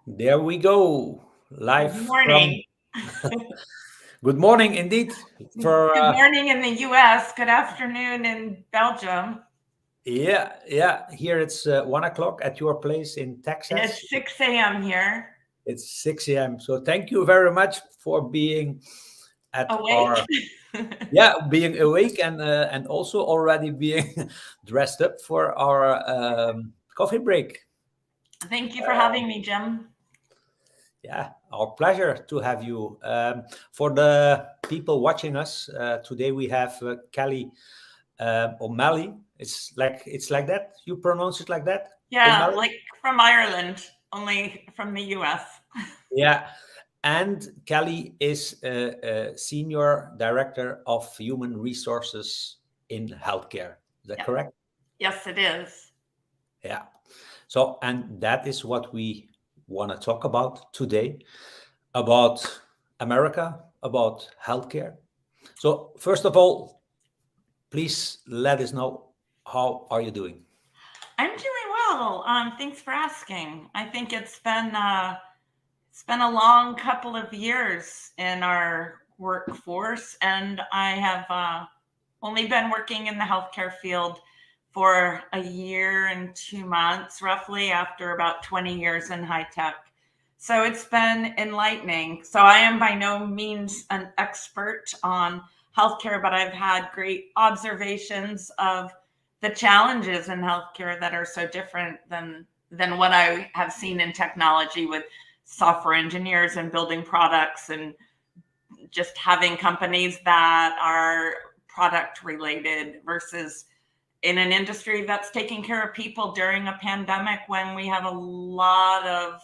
There we go. Good Live from morning. good morning indeed. For Good morning in the US. Good afternoon in Belgium. yeah. Here it's 1 o'clock at your place in And Texas. it's 6 a.m. here. It's 6 a.m. So thank you very much for being at Awake. our being awake and also already being dressed up for our coffee break. Thank you for having me, Jim. Yeah, our pleasure to have you. For the people watching us today, we have Kelly O'Malley. It's like that. You pronounce it like that, Yeah, O'Malley. like from Ireland, only from the US. Yeah, and Kelly is senior director of human resources in healthcare. Is that Yeah. correct? Yes, it is. Yeah. So, and that is what we want to talk about today, about America, about healthcare. So, first of all, please let us know, how are you doing? I'm doing well. Thanks for asking. I think it's been a long couple of years in our workforce, and I have only been working in the healthcare field for a year and 2 months, roughly, after about 20 years in high tech. So it's been enlightening. So I am by no means an expert on healthcare, but I've had great observations of the challenges in healthcare that are so different than what I have seen in technology with software engineers and building products and just having companies that are product related versus in an industry that's taking care of people during a pandemic when we have a lot of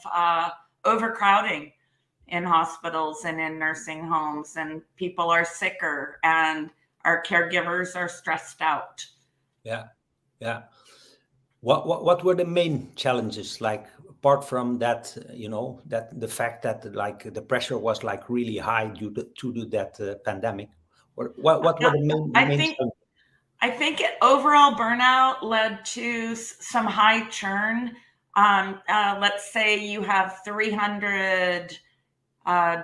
overcrowding in hospitals and in nursing homes, and people are sicker and our caregivers are stressed out. Yeah, yeah. What were the main challenges, like, apart from that, that the fact that like the pressure was like really high due to that pandemic? What were the I main think challenges? overall burnout led to some high churn. Let's say you have 300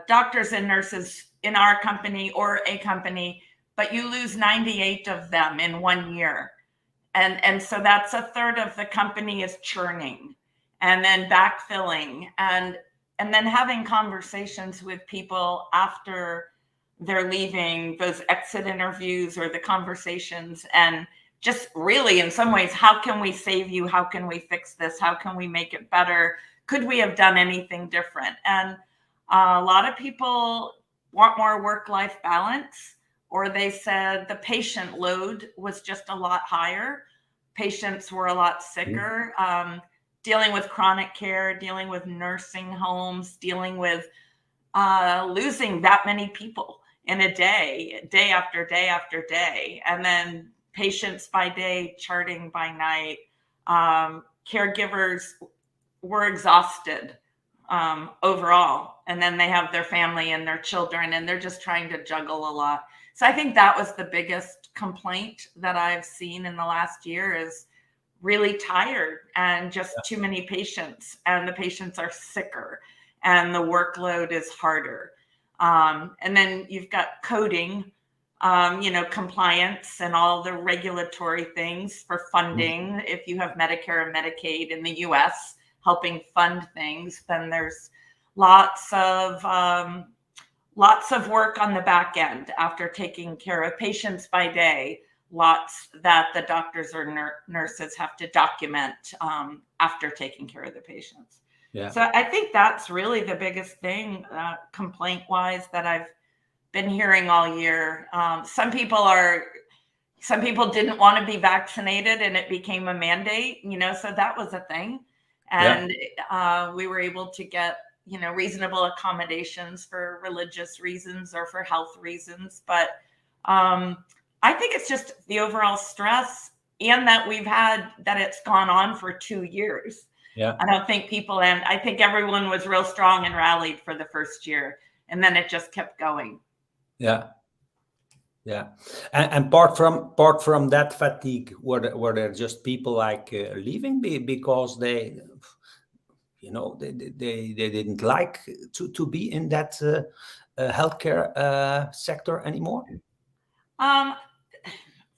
doctors and nurses in our company or a company, but you lose 98 of them in 1 year. And so that's a third of the company is churning and then backfilling and then having conversations with people after they're leaving, those exit interviews or the conversations, and just really in some ways, how can we save you, how can we fix this, how can we make it better, could we have done anything different? And a lot of people want more work-life balance, or they said the patient load was just a lot higher. Patients were a lot Mhm. sicker, dealing with chronic care, dealing with nursing homes, dealing with losing that many people in a day, day after day after day, and then patients by day, charting by night. Caregivers were exhausted overall, and then they have their family and their children, and they're just trying to juggle a lot. So I think that was the biggest complaint that I've seen in the last year is really tired and just too many patients, and the patients are sicker and the workload is harder. And then you've got coding, compliance and all the regulatory things for Mhm. funding. If you have Medicare and Medicaid in the US helping fund things, then there's lots of lots of work on the back end after taking care of patients by day, lots that the doctors or nurses have to document after taking care of the patients. Yeah, So I think that's really the biggest thing, complaint wise, that I've been hearing all year. Some people didn't want to be vaccinated and it became a mandate, so that was a thing. yeah, And we were able to get, reasonable accommodations for religious reasons or for health reasons. But um, I think it's just the overall stress, and that that it's gone on for 2 years. yeah, I don't think and I think everyone was real strong and rallied for the first year, and then it just kept going. yeah, yeah. And apart from that fatigue, were there just people like leaving because they they didn't like to be in that healthcare sector anymore? Um,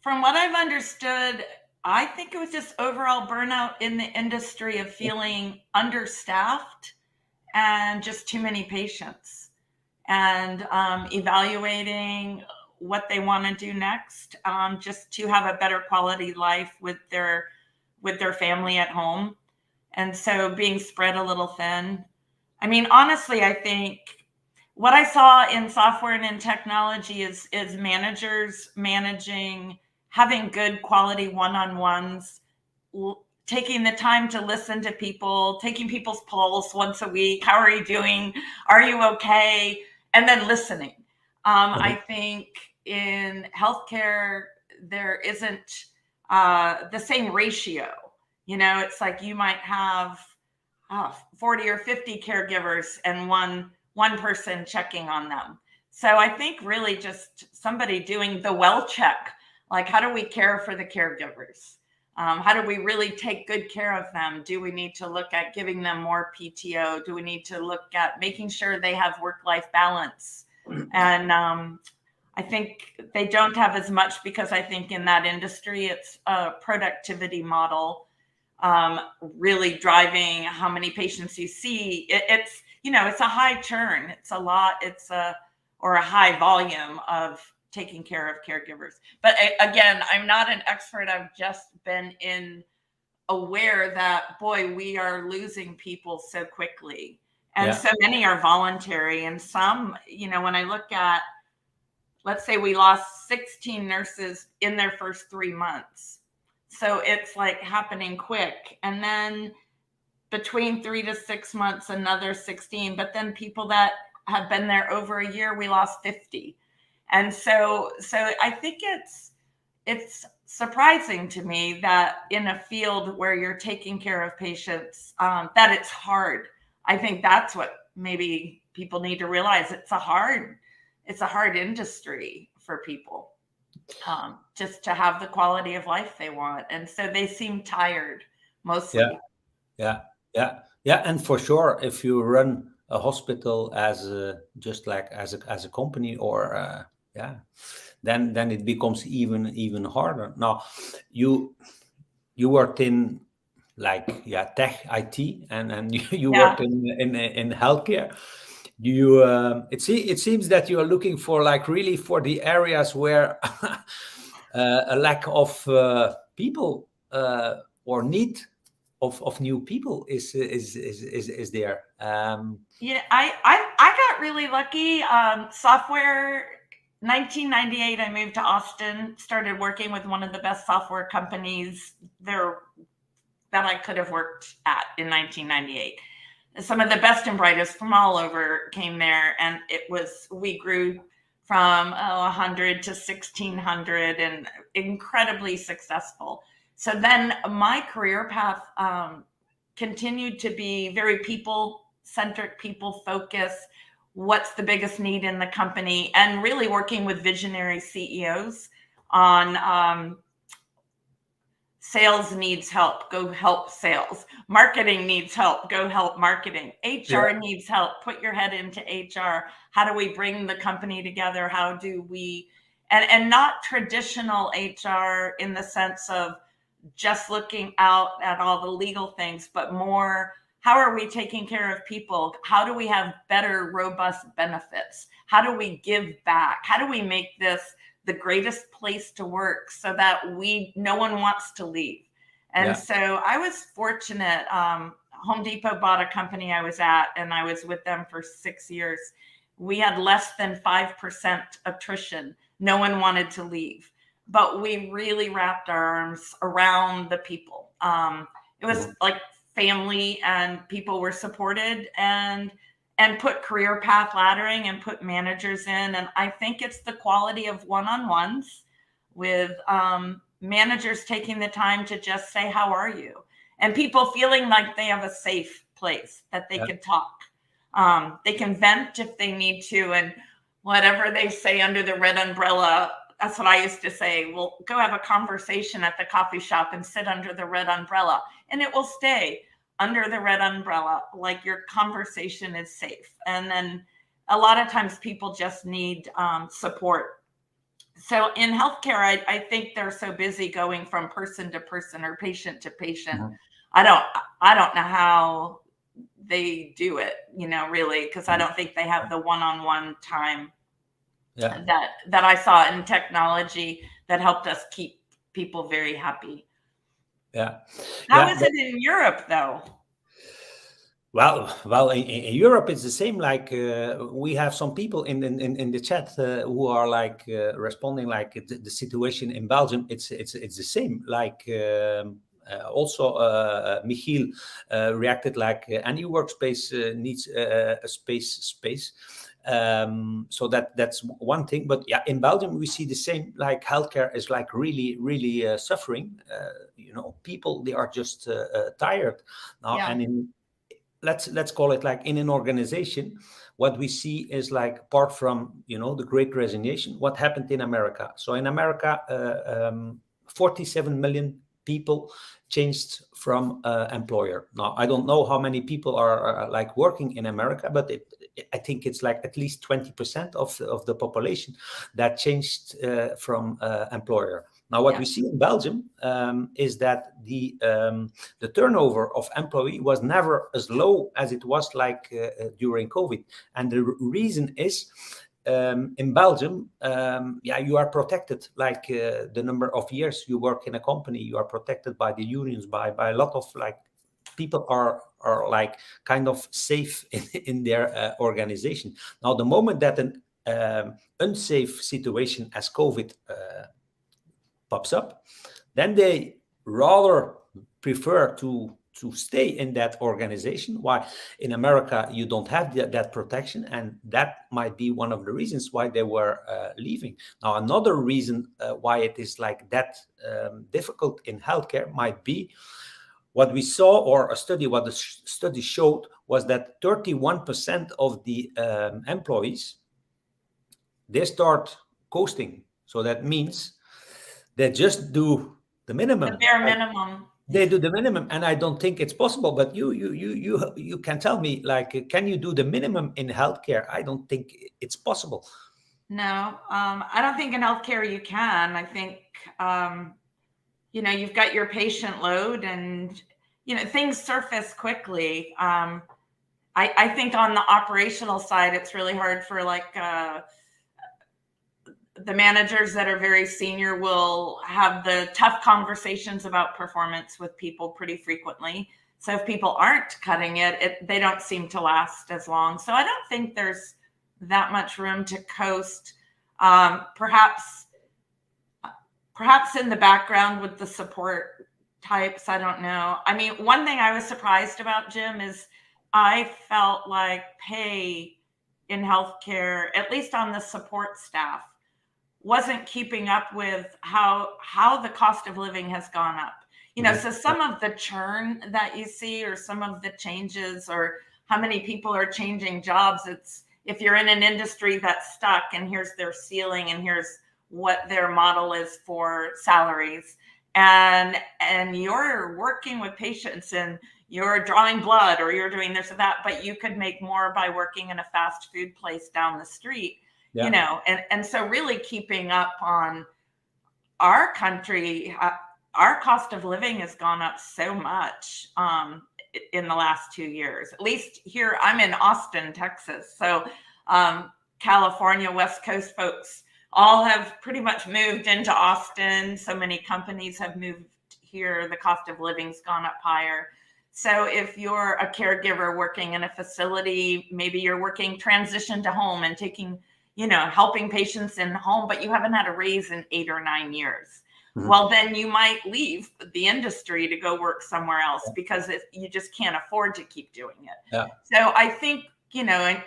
from what I've understood, I think it was just overall burnout in the industry of feeling understaffed and just too many patients, and evaluating what they want to do next, just to have a better quality life with their family at home. And so being spread a little thin. I mean, honestly, I think what I saw in software and in technology is managers managing, having good quality one-on-ones, taking the time to listen to people, taking people's pulse once a week. How are you doing? Are you okay? And then listening. I think in healthcare, there isn't the same ratio. It's like you might have 40 or 50 caregivers and one person checking on them. So I think really just somebody doing the well check, like how do we care for the caregivers? How do we really take good care of them? Do we need to look at giving them more PTO? Do we need to look at making sure they have work-life balance? And I think they don't have as much, because I think in that industry, it's a productivity model, really driving how many patients you see. It's a high churn. It's a lot. Or a high volume of taking care of caregivers. But again, I'm not an expert. I've just been aware that, boy, we are losing people so quickly. And so many are voluntary. And some, when I look at, let's say we lost 16 nurses in their first 3 months. So it's like happening quick. And then between 3 to 6 months, another 16. But then people that have been there over a year, we lost 50. And so I think it's surprising to me that in a field where you're taking care of patients, that it's hard. I think that's what maybe people need to realize. It's a hard industry for people, just to have the quality of life they want. And so they seem tired mostly. Yeah, and for sure, if you run a hospital just like as a company, or then it becomes even harder. Now, you worked in tech IT, and you worked in healthcare. It seems that you are looking for really for the areas where a lack of people or need of new people is there. I got really lucky. Software, 1998, I moved to Austin, started working with one of the best software companies there that I could have worked at in 1998. Some of the best and brightest from all over came there, and we grew from 100 to 1,600, and incredibly successful. So then my career path continued to be very people-centric, people-focused. What's the biggest need in the company? And really working with visionary CEOs on sales needs help, go help sales. Marketing needs help, go help marketing. HR needs help, put your head into HR. How do we bring the company together? How do we, and not traditional HR in the sense of just looking out at all the legal things, but more, how are we taking care of people? How do we have better, robust benefits? How do we give back? How do we make this the greatest place to work so that no one wants to leave? And so I was fortunate. Home Depot bought a company I was at, and I was with them for 6 years. We had less than 5% attrition. No one wanted to leave, but we really wrapped our arms around the people. It was like family, and people were supported, and put career path laddering and put managers in. And I think it's the quality of one-on-ones with managers taking the time to just say, how are you? And people feeling like they have a safe place that they can talk. They can vent if they need to, and whatever they say under the red umbrella, that's what I used to say. Well, go have a conversation at the coffee shop and sit under the red umbrella, and it will stay. under the red umbrella, like your conversation is safe. And then a lot of times people just need support. So in healthcare, I think they're so busy going from person to person or patient to patient. Mhm. I don't I don't know how they do it, really, because I Mhm. don't think they have the one-on-one time Yeah, that I saw in technology that helped us keep people very happy. yeah, How yeah. is it in Europe, though? Well, in Europe it's the same. Like we have some people in the chat who are like responding like the situation in Belgium. It's the same. Like also Michiel reacted like any workspace needs a space. So that's one thing. But yeah, in Belgium we see the same. Like healthcare is like really suffering. People they are just tired now, Yeah. and in let's call it like in an organization, what we see is like apart from the great resignation, what happened in America. So in America 47 million people changed from employer. Now I don't know how many people are like working in America, but I think it's like at least 20% of the population that changed from employer. Now what Yeah. we see in Belgium is that the turnover of employee was never as low as it was like during COVID. And the reason is in Belgium, you are protected like the number of years you work in a company, you are protected by the unions, by a lot of like people are like kind of safe in their organization. Now, the moment that an unsafe situation as COVID pops up, then they rather prefer to stay in that organization. Why in America you don't have that protection, and that might be one of the reasons why they were leaving. Now another reason why it is like that difficult in healthcare might be what we saw, or a study, what the study showed was that 31% of the employees, they start coasting. So that means they just do the The minimum. bare minimum. They do the minimum, and I don't think it's possible. But you can tell me, like, can you do the minimum in healthcare? I don't think it's possible. No, I don't think in healthcare you can. I think, you've got your patient load and, things surface quickly. I think on the operational side, it's really hard for like the managers that are very senior will have the tough conversations about performance with people pretty frequently. So if people aren't cutting it, they don't seem to last as long. So I don't think there's that much room to coast. Perhaps in the background with the support types, I don't know. I mean, one thing I was surprised about, Jim, is I felt like pay in healthcare, at least on the support staff, wasn't keeping up with how the cost of living has gone up. Mhm. So some of the churn that you see, or some of the changes, or how many people are changing jobs, it's if you're in an industry that's stuck and here's their ceiling and here's what their model is for salaries, and you're working with patients and you're drawing blood or you're doing this or that, but you could make more by working in a fast food place down the street, Yeah. and so really keeping up on our country, our cost of living has gone up so much in the last 2 years. At least here, I'm in Austin, Texas. So California, West Coast folks all have pretty much moved into Austin. So many companies have moved here. The cost of living's gone up higher. So if you're a caregiver working in a facility, maybe you're working transition to home and taking, helping patients in home, but you haven't had a raise in 8 or 9 years. Mhm. Well, then you might leave the industry to go work somewhere else because you just can't afford to keep doing it. Yeah. So I think,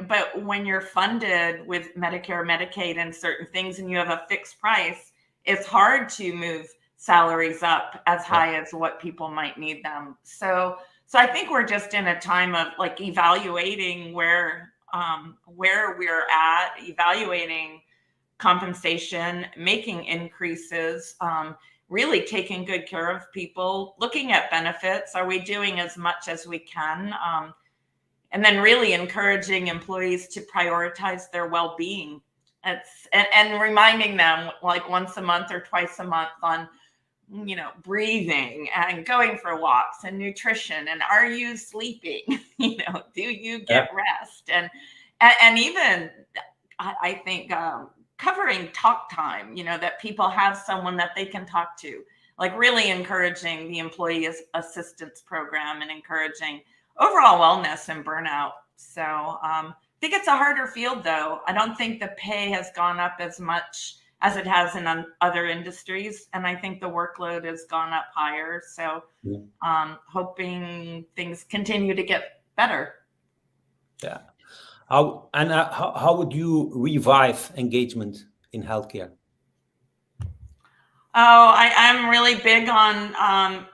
but when you're funded with Medicare, Medicaid, and certain things, and you have a fixed price, it's hard to move salaries up as high as what people might need them. So I think we're just in a time of like evaluating where we're at, evaluating compensation, making increases, really taking good care of people, looking at benefits. Are we doing as much as we can? And then really encouraging employees to prioritize their well-being. And reminding them like once a month or twice a month on, breathing and going for walks and nutrition, and are you sleeping? Do you get rest? And even I think covering talk time, that people have someone that they can talk to, like really encouraging the employee assistance program and encouraging overall wellness and burnout. So I think it's a harder field, though. I don't think the pay has gone up as much as it has in other industries. And I think the workload has gone up higher. So hoping things continue to get better. Yeah. How would you revive engagement in healthcare? Oh, I'm really big on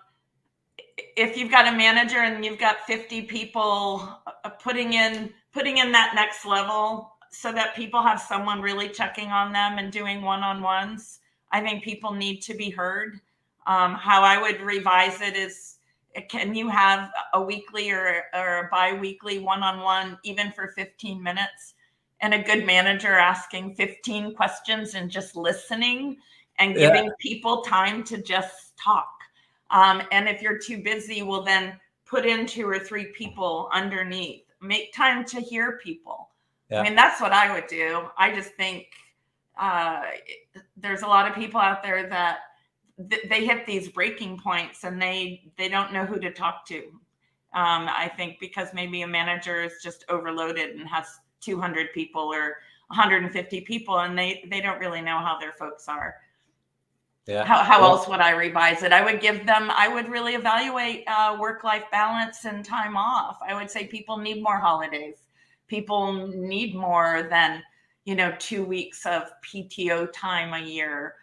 if you've got a manager and you've got 50 people, putting in that next level so that people have someone really checking on them and doing one-on-ones. I think people need to be heard. How I would revise it is, can you have a weekly or a bi-weekly one-on-one, even for 15 minutes, and a good manager asking 15 questions and just listening and giving people time to just talk. And if you're too busy, we'll then put in 2 or 3 people underneath. Make time to hear people. I mean, that's what I would do. I just think there's a lot of people out there that they hit these breaking points and they don't know who to talk to. I think because maybe a manager is just overloaded and has 200 people or 150 people, and they don't really know how their folks are. How else would I revise it? I would really evaluate work-life balance and time off. I would say people need more holidays. People need more than, 2 weeks of PTO time a year.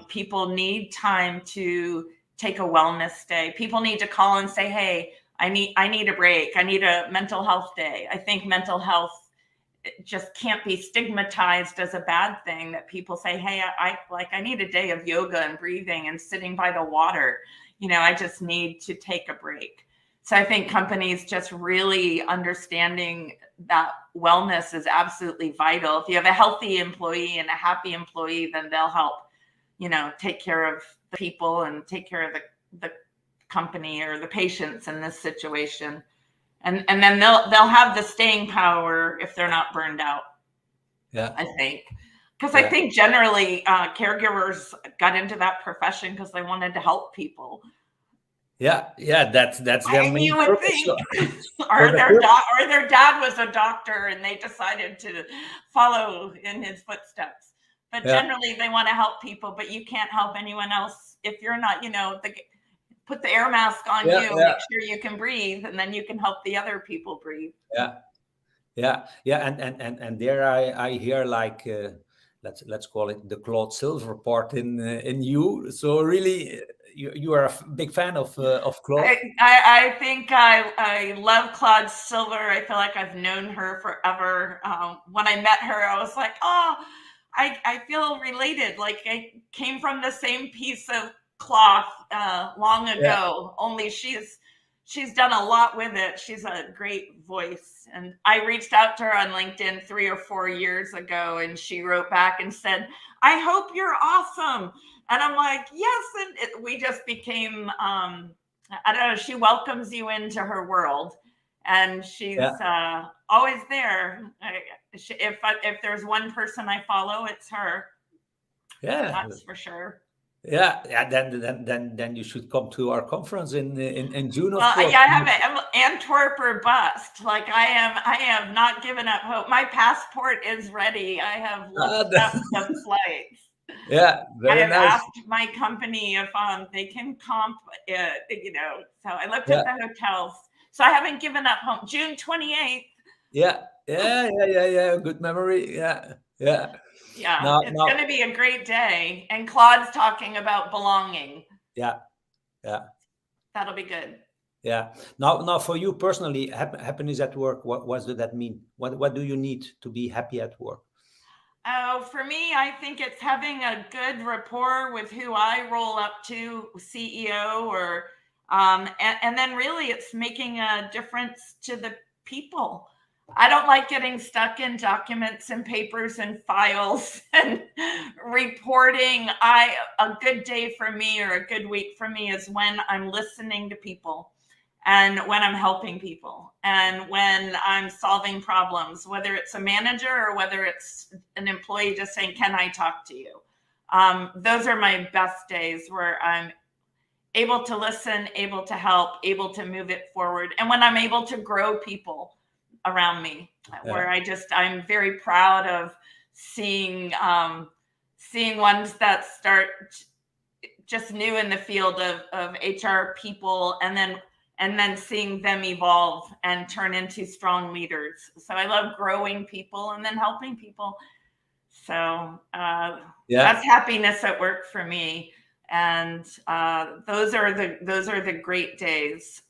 People need time to take a wellness day. People need to call and say, hey, I need a break. I need a mental health day. I think mental health just can't be stigmatized as a bad thing, that people say, hey, I need a day of yoga and breathing and sitting by the water. I just need to take a break. So I think companies just really understanding that wellness is absolutely vital. If you have a healthy employee and a happy employee, then they'll help, take care of the people and take care of the company or the patients in this situation. And then they'll have the staying power if they're not burned out. I think. Because I think generally caregivers got into that profession because they wanted to help people. That's their main you would purpose. Think, or their dad was a doctor and they decided to follow in his footsteps. But generally, they want to help people, but you can't help anyone else if you're not, put the air mask on you, make sure you can breathe, and then you can help the other people breathe. And there I hear like let's call it the Claude Silver part in you. So really, you are a big fan of Claude. I think I love Claude Silver. I feel like I've known her forever. When I met her, I was like, oh, I feel related. Like I came from the same piece of cloth long ago, only she's done a lot with it. She's a great voice. And I reached out to her on LinkedIn 3 or 4 years ago, and she wrote back and said, I hope you're awesome. And I'm like, yes. And we just became, I don't know, she welcomes you into her world. And she's always there. If there's one person I follow, it's her. That's for sure. Then you should come to our conference in June. Of course. I have an Antwerp or bust. Like I have not given up hope. My passport is ready. I have looked up the flights. Very I have nice. asked my company if they can comp it. So I looked at the hotels. So I haven't given up hope. June 28th. Yeah. Good memory. Yeah. It's going to be a great day. And Claude's talking about belonging. Yeah. That'll be good. Yeah. Now for you personally, happiness at work, what does that mean? What do you need to be happy at work? Oh, for me, I think it's having a good rapport with who I roll up to, CEO, or and then really it's making a difference to the people. I don't like getting stuck in documents and papers and files and reporting. A good day for me or a good week for me is when I'm listening to people and when I'm helping people and when I'm solving problems, whether it's a manager or whether it's an employee just saying, "Can I talk to you?" Those are my best days, where I'm able to listen, able to help, able to move it forward. And when I'm able to grow people around me, Yeah, where I'm very proud of seeing, seeing ones that start just new in the field of HR people, and then seeing them evolve and turn into strong leaders. So I love growing people and then helping people. So yeah, that's happiness at work for me. And those are the great days.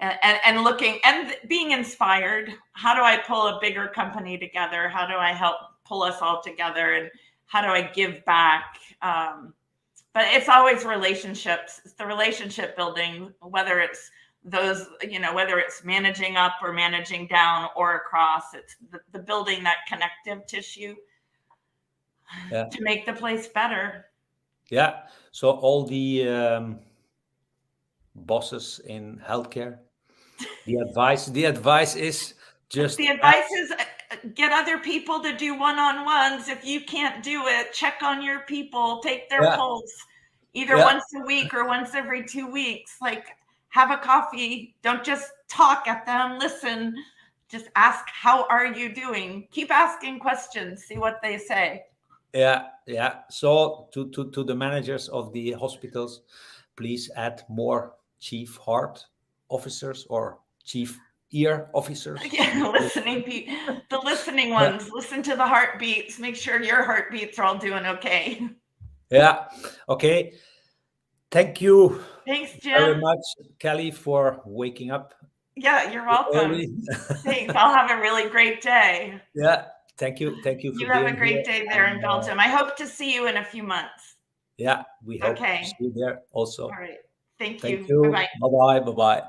And looking and being inspired. How do I pull a bigger company together? How do I help pull us all together? And how do I give back? But it's always relationships. It's the relationship building, whether it's those, whether it's managing up or managing down or across. It's the building that connective tissue yeah, to make the place better. yeah. So all the bosses in healthcare, the advice is just The advice ask. is, get other people to do one-on-ones. If you can't do it, check on your people, take their Yeah, pulse either yeah, once a week or once every 2 weeks. Like, have a coffee. Don't just talk at them, listen. Just ask, how are you doing? Keep asking questions, see what they say. yeah, yeah. So to the managers of the hospitals, please add more chief heart officers or chief ear officers. Yeah, the listening Yeah, ones, listen to the heartbeats, make sure your heartbeats are all doing okay. yeah. Okay. Thank you Thanks, very Jim. much, Kelly, for waking up Yeah, you're welcome. early. Thanks. I'll have a really great day. Yeah. Thank you for You have a being here. great day there in And Belgium. I hope to see you in a few months. yeah, we hope to see Okay. you there All also. right. Thank Thank you. Bye you. bye. Bye bye. Bye bye.